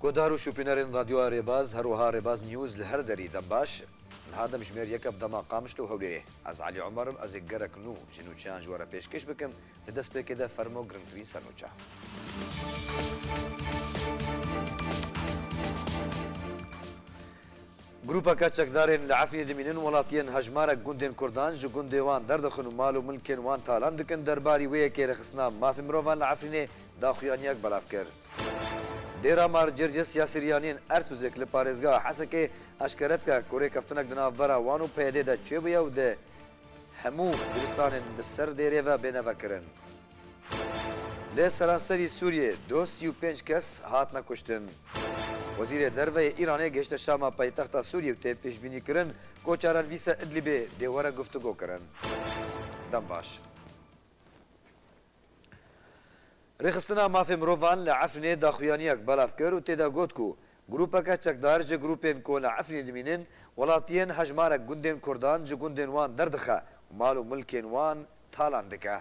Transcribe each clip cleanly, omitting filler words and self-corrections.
گۆدار و شوپینەرên رادیۆ ڕێباز هەروەها ڕێباز نیوز لە هەر دەری دەمباش هادەم ژمێر یەکە بدەما قامشت و هەولێرێ ئەز عەلی عومەرم ئەزێک گەرەکن و ژنوچیان ژوەرە پێشکەش بکەم لە دەست پێکێدا فەرمە و گرنگترین سەرنوچە. گروپەکە چەکدارên li Efrînê dimînin welatiyên hejmarek gundên Kurdan ji gundê wan derdixin û mal û milkên wan talan dikin derbarî wê yekê rêxistina mafê mirovan li Efrînê daxuyaniyek belav kir. Dêra Marcercis ya Siryaniyên Ersûzek li parêzgeha Hesekê eşkere dike ku rêkeftinek di navbera wan û PYD de çêbûye û di hemû dibistanên bi ser dêrê ve bênevekirin. Lê seranserî Sûriyê 235 kes hatine kuştin. Wezîrê Derveyê Îranê gehişte Şama paytexta Sûriyê û tê pêşbînîkirin ku çarelvîsa Idlibê dê were guftugû kirin. Dem baş. Rêxistina mafê mirovan li Efrînê daxuyaniyek belav kir û têda got ku grûpeke çekdar ji grûpên ku li Efrînê dimînin welatiyên hejmarek gundên Kurdan ji gundên wan derdixe û mal û milkên wan talan dike.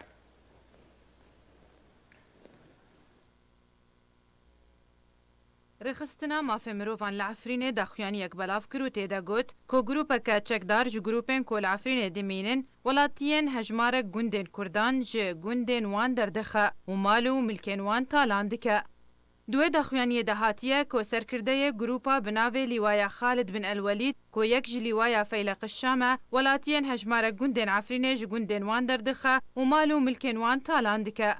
Rêxistina mafê mirovan li Efrînê daxuyaniyek belav kir û têde got ku grûpeke çekdar ji grûpên ku li Efrînê dimînin welatiyên hejmarek gundên Kurdan ji gundên wan derdixe û mal û milkên wan talan dike. Duê daxuyaniyê de hatiye ku serkirdeyê grûpa bi navê Lîwaya Xalid bin Elwelîd ku yek ji Lîwaya Feyleq Şam e welatiyên hejmarek gundên Efrînê ji gundên wan derdixe û mal û milkên wan talan dike.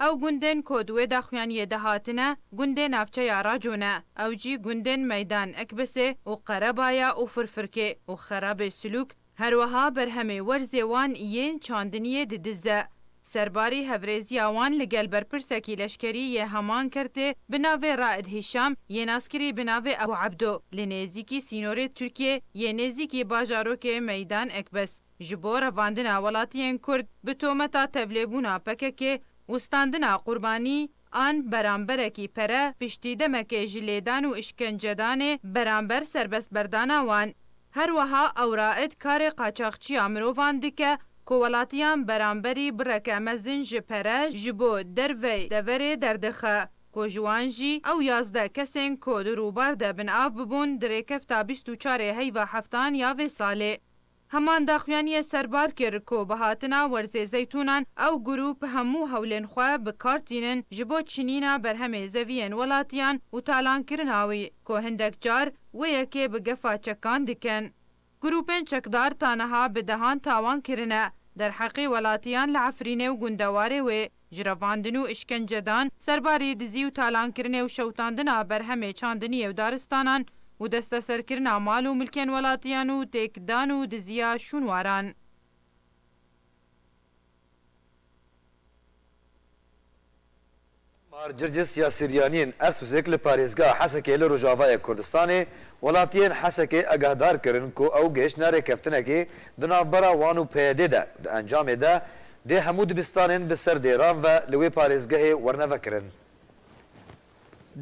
Ew gundên ku duê daxuyaniyê de hatine gundê navçeya Rajon e, ew jî gundên Meydan Ekbesê û Qerebaya û Firfirkê û Xerabê Silûk herweha berhemê werzê wan yên çandiniyê didize. Serbarî hevrêziya wan li gel berpirsekî leşkerî yê heman kertê bi navê Raid Hîşam yê naskirî bi navê Ebu Abdo li nêzîkî sînorê Tirkiye yê nêzîkî bajarokê Meydan Ekbes ji bo revandina welatiyên Kurd bi tometa tevlêbûna PKK û standina qurbanî an beramberekî pere piştî demekê ji lêdan û işkencedanê beramber serbestberdana wan. Herweha ew Raid karê qaçaxçiya mirovan dike ku welatiyan beramberî bireke mezin ji pere ji bo dervey deverê derdixe ku ji wan jî ew 11 kesên ku di rûbar de bin av bibûn di rêkefta 24 heyva heftan ya vê salê. Heman daxuyaniyê serbar kir ku bi hatina werzê zeytûnan ew grûp hemû hewlên xwe bi kar tînin ji bo çinîna berhemê zeviyên welatiyan û talankirina wî ku hindek car wê yekê bi gefa çekan dikin. Grûpên çekdar taniha bi dehan tawan kirine derheqê welatiyan li Efrînê û gundewarê wê ji revandin û işkencedan serbarî dizî û talankirinê û şewtandina berhemê çandiniyê û daristanan û desteserkirina mal û milkên welatiyan û têkdan û diziya şûnwaran. Marcercis ya Siryaniyên Ersûzek li parêzgeha Hesekê li Rojavayê Kurdistanê welatiyên Hesekê agahdar kirin ku ew gehiştna rêkeftinekê di navbera wan û PYD de di encamê de dê hemû dibistanên bi ser dêran ve li wê parêzgehê wernevekirin.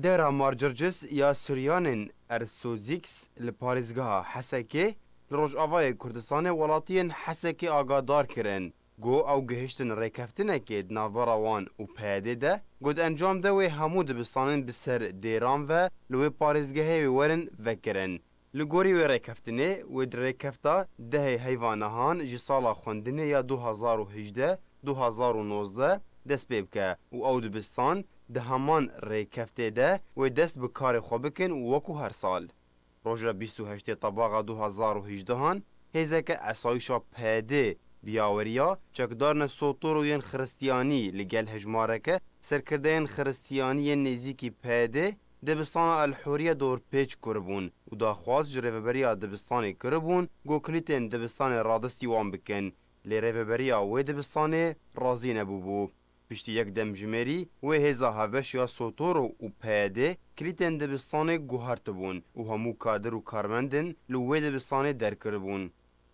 Dêra Marcercis ya Siryanên Ersûzîks li parêzgeha Hesekê li Rojavayê Kurdistanê welatiyên Hesekê agadar kirin. Got ew gihiştin rêkeftinekê di navbera wan û PYD de got encam de wê hemû dibistanên bi ser dêran ve li wê parêzgehê wê werin vekirin. Li gorî wê rêkeftinê wê di rêkefta dehê heyvanehan ji sala xwendinê ya 2018-2019 dest pê bike û ew dibistan di heman rêkeftê de wê dest bi karê xwe bikin wekû her sal. Roja 28 Tebaxa 2018 hêzeke esayîşa PYD biyaweriya çekdarina sotor û yên xiristiyanî li gel hejmareke serkirdeyên xiristiyaniyên nêzîkî PYD dibistana El Huriye dorpêç kiribûn û daxwaz ji rêveberiya dibistanê kiribûn got kilîtên dibistanê radistî wan bikin. Lê rêveberiya wê dibistanê razî nebûbû. Piştî yek demjimêrî wê hêza heveş ya Sotoro û PYD kilîtên dibistanê guhertibûn û hemû kadir û karmendin li wê dibistanê derkiribûn.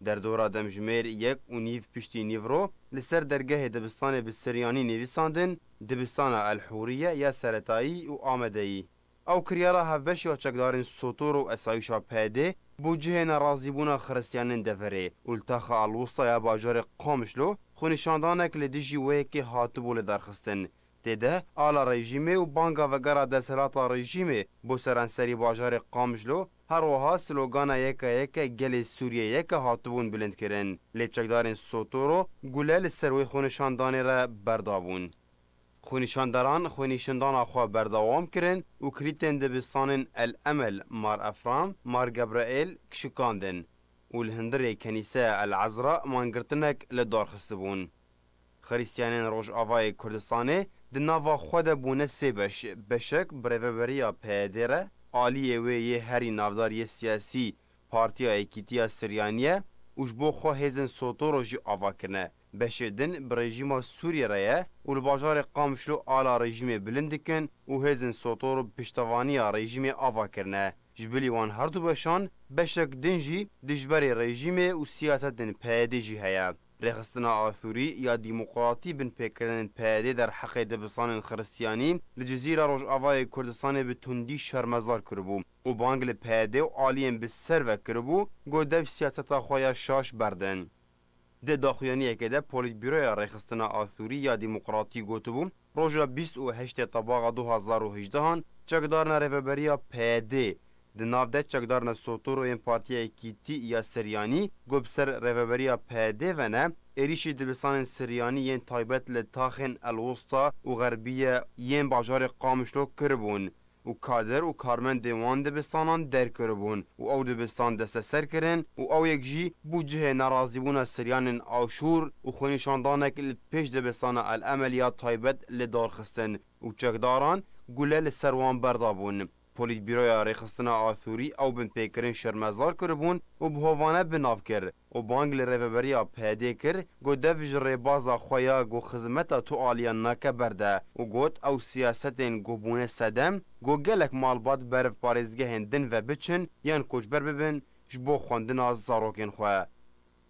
Derdora demjimêr yek û nîv piştî nîvro li ser dergehê dibistanê bi Siryanî nivîsandin dibistana El Huriye ya seretayî û Amedeyî. Ew kiryara hevbeş ya çekdarên Sotor û esayîşa PYD bû cihê nerazîbûna xiristiyanên deverê û li texa Alwista ya bajarê Qamişlo xwenîşandanek li dijî wê yekê hatibû li derxistin. تێده ئالا رژیمê û banga vegera desthilata rejîmê bo seranserî bajarê Qamişlo herwiha slogana yeka yeke gelê Sûriyeyeke hatibûn bilindkirin. Lê çekdarên Sotoro gule li ser wê xwenîşandanê re berdabûn. Xwenîşandaran xwenîşandana xwe berdewam kirin û kilîtên dibistanên El Emel Mar Efram, Mar Gebreîl kişikandin û li hindirê kenîseya El Ezra mangirtinek li darxistibûn. Xristiyanên Rojavayê Kurdistanê di nava xwe de bûne sê beş. Beşek bi rêveberiya PYD re, aliyê wê yê herî navdar yê siyasî Partiya Yekîtiya Siryanî û ji bo xwe hêzên Sotoro jî ava kirine. Beşê din bi rejîma Sûriye re ye û li bajarê Qamişlo ala rejîmê bilind dikin û hêzên Sotoro piştevaniya rejîmê ava kirine. Ji bilî wan her du beşan, beşek din jî dijberê rejîmê û siyasetên PYD jî heye. Rêxistina Asûrî ya dîmokratî bin pêkirinên PYD der heqê dibistanên xristiyanî li Cizîra Rojavayê Kurdistanê bi tundî şermezar kiribû û bang li PYD û aliyên bi ser ve kiribû got dev siyaseta xwe ya şaş berdin. Di daxuyaniyekê de Polîtbîroya Rêxistina Asûrî ya Dîmokratî gotibû roja 28 Tebaxa 2018 çekdarina rêveberiya PYD di nav de çekdarina Sotoroyên Partiya Yekîtî ya Siryanî got bi ser rêveberiya PYD vene êrişî dibistanên Siryanî yên taybet li taxên Elwosta û Xerbîye yên bajarê Qamişlo kiribûn û kader û karmendên wan dibistanan derkiribûn û ew dibistan desteser kirin û ew yek jî bû cihê nerazîbûna Siryanên Aşûr û xwenîşandanek li pêş dibistana El Emel ya taybet li darxistin û çekdaran gule li ser wan berdabûn. Polîtbîroya Rêxistina Asûrî ew bin pêkirin şermezar kiribûn û bi hovane binav kir û bang li rêveberiya PYD kir got dev ji rêbaza xwe ya got xizmeta tu aliyan nake berde û got ew siyasetên gotbûne sedem got gelek malbat beriv parêzgehên din ve biçin yan koçber bibin ji bo xwendina zarokên xwe.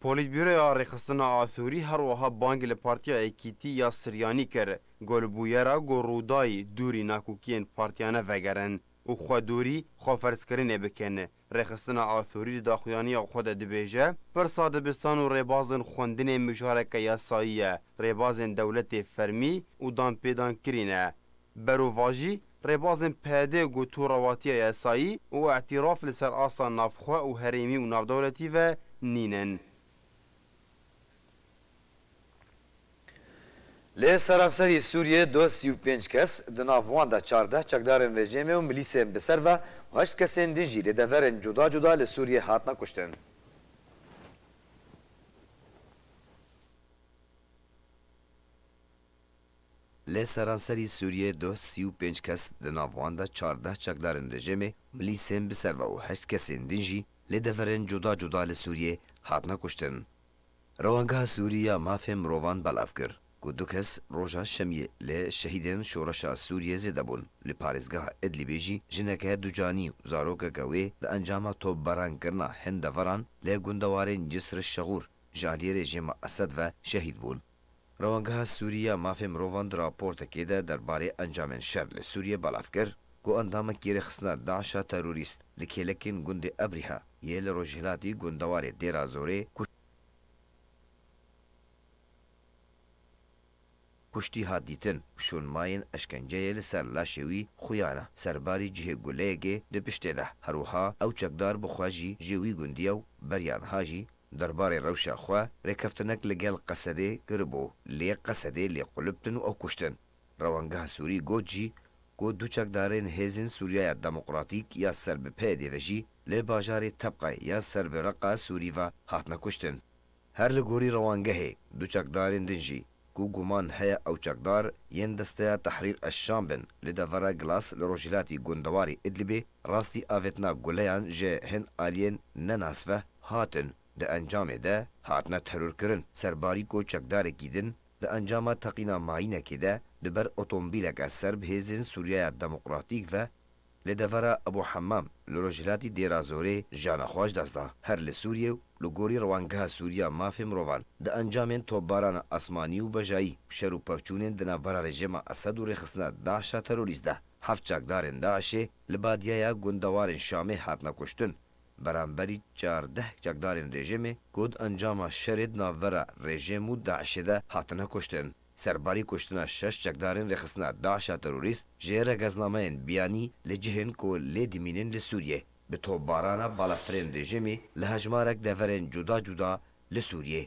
Polîtbîroya Rêxistina Asûrî her wiha bang li Partiya Yekîtî ya Siryanî kir got li bûyera got rûdayî dûrî nakokiyên partiyane vegerin û xwedûrî xweferzkirinê bikin. Rêxistina Asûrî li daxuyaniya xwe de dibêje pirsa dibistan û rêbazên xwendinê mijareke yasayî ye, rêbazên dewletê fermî û danpêdankirî ne. Berovajî rêbazên PYD got tûrewatiya yasayî û ehtîraf li ser asa navxwe û herêmî û navdewletî ve nînin. Lê seranserî Sûriyê 25 kes di nav wan de 14 çekdarên rejîmê û milîsên bi ser ve 8 kesên din jî lê deverên cuda cuda li Sûriyê hatine kuştin. Lê seranserî Sûriyê 25 kes di nav wan de 14 çekdarên rejîmê, milîsên bi ser ve û 8 kesên din jî lê deverên cuda cuda li Sûriyê hatine kuştin. Rewangeha Sûrî ya mafê mirovan belav kir. Ku du kes roja şemiyê lê şehîdên şoreşa Sûriyê zêde bûn. Li parêzgeha Idlibê jî jineke ducanî û zarokeke wê di encama topbarankirina hin deveran lê gundewarên Cisr Şeğûr ji aliyê rejîma Esed ve şehîd bûn. Rewangeha Sûrî ya mafê mirovan di raportekê de derbarê encamên şer li Sûriyê belav kir ku endamekî rêxistina Daişa terorîst li kêlekên gundê Ebrîha yê li rojhilatî gundewarê Dêra Zorê kuştî hat dîtin û şûnmayên eşkenceyê li ser laşê wî xuyana serbarî cihê guleyekê di piştê de herwiha ew çekdar bi xwe jî jê wî gundiya û beryanha jî derbarê rewşa xwe rêkeftinek li gel Qesedê kiribû lê Qesedê lê qulubtin û ew kuştin. Rewangeha Sûrî got jî ku du çekdarên hêzên Sûriya Demokratîk ya ser bi PYD ve jî lê bajarê Tebqay ya ser bi Reqa Sûrî ve hatine kuştin. Her li gorî rewangehê du çekdarên din jî ku guman heye ew çekdar yên desteya Tehrîr eş-Şam bin li devera Gilas li rojhilatî gundewarê Idlibê rastî avêtina guleyan ji hin aliyên nenasve hatin di encamê de hatine terorkirin. Serbarî ku çekdarekî din di encama teqîna mayînekê de di ber otomobîleke ser bi hêzên Sûriya Demokratîk ve li devera Ebu Hemmam li rojhilatî Dêra Zorê jana xwe ji dest da. Her li Sûriyê û li gorî rewangeha Sûriya mafê mirovan di encamên topbarana esmanî û bejayî şer û pevçûnên di navbera rejîma Esed û rêxistina Daişa terorîst de heft çekdarên Daişê li badiyaya gundewarên Şamê hatine kuştin. Beramberî 14 çekdarên rejîmê ku di encama şerê di navbera rejîm û Daişê de hatine kuştin. سرباری کشتنا 6 چکدارên rexistina Daişa terorîst jê regeznamayên biyanî li cihên ku lê dimînin li Sûriyê bi topbarana balafirên rejimê li hejmarek deverên cuda cuda li Sûriyê.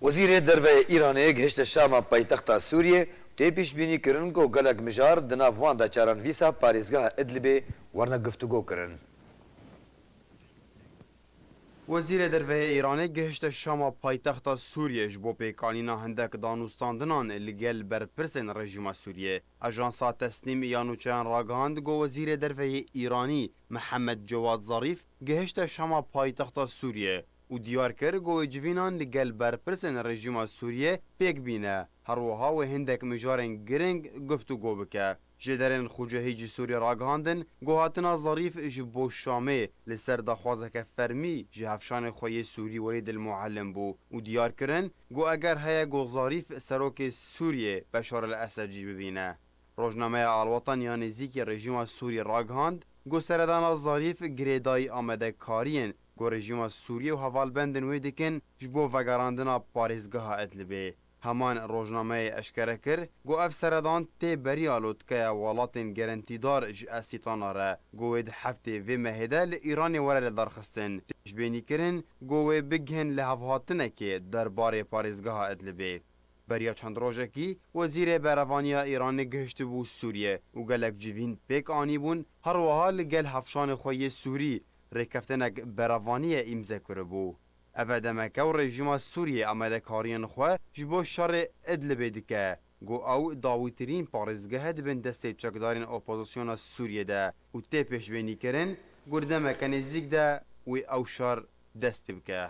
Wezîrê Derve Îranê gihişte Şama paytexta Sûriyê tê pêşbînî kirin ku gelek mijar di nav wan de çaranvîsa parêzgeha Idlibê warne guftûgo kirin. وزیر دروی ایرانی گهشت شام پایتخت سوریه جبو پیکانینا هندک دانوستاندنان لگل برپرسن رژیم سوریه. اجانسا تسنیم یانوچان راگاند گو وزیر دروی ایرانی محمد جواد ظریف گهشت شام پایتخت سوریه و دیار کر گو جوینان لگل برپرسن رژیم سوریه پیک بینه. هروها و هندک مجارن گرنگ گفتگو بکه. جدرن خوجهیجی سوری راگهاندن گوهاتنا ظریف جبو شامه لسر دخوازه که فرمی جهفشان خوی سوری ورید المعلم بو و دیار کرن گو اگر هیا گو ظریف سروک سوریه بشار الاسدی ببینه. روزنامه الوطن یا نزیکی رژیم سوری راگهاند گو سردان ظریف گریدای آمده کارین گو رژیم سوریه و حوالبندن ویدکن جبو وگراندنا پاریزگاه ادلبه. همان روزنامه اشکره کر گو اف سردان تی بریالوت که ولاتین گرانتیدار ج اسیتانا را گوید هفته و مهده لإیران وره درخستن تشبینی کرن گوی بگهن لحوهاتنه که درباره پاریزگاه ادلبه. بریا چند روزه کی وزیر بروانیا ایران گهشت بو سوریه و گلک جوین پیک آنی بون هر وها لگل هفشان خوی سوری ریکفتنک بروانی امزه کرده بو. اوه دمکه و رژیم سوریه آمده کارین خواه جبو شر ادلبه دکه گو او داویترین پارزگه دبن دسته چکدارین اپوزیسیون سوریه ده و تی پیشبینی کرن گرده مکه نزدیک ده و او شر دست بکه.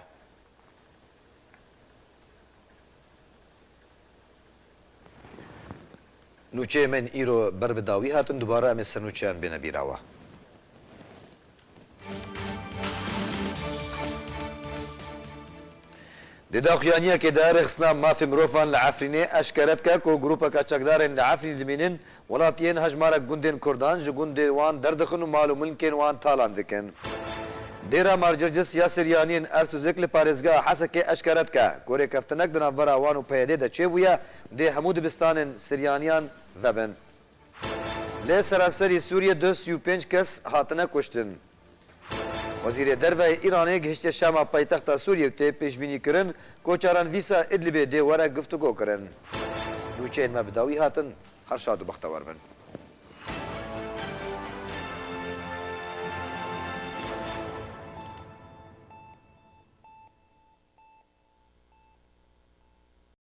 نوچه من ایرو بر بداوی هاتن دوباره امی سرنوچیان بینه بیراوه. داخیانیه که در رخصنا مافی مروفان لعفرینه اشکرت که کو گروپا کچکدارن لعفرین دمینن ولاتین هجمارک گوندین کردان جو گوندین وان دردخن و مالو ملکین وان تالان دکن. دیرا مارجرجس یا سریانین ارسو زکل پارزگاه حسکه اشکرت که کوری کفتنک دنا ورا وانو پیده ده چه بویا ده حمود بستانن سریانیان وبن. لی سراسری سوریه 235 کس هاتنه کشتن. وزیر درve ایرانی گهشت شام پایتخت سوریه ته پیشبینی کرن کوچاران ویسا ادلب ده وره گفتگو کرن. نوچین ما بداوی هاتن هر شاد و بختور بن.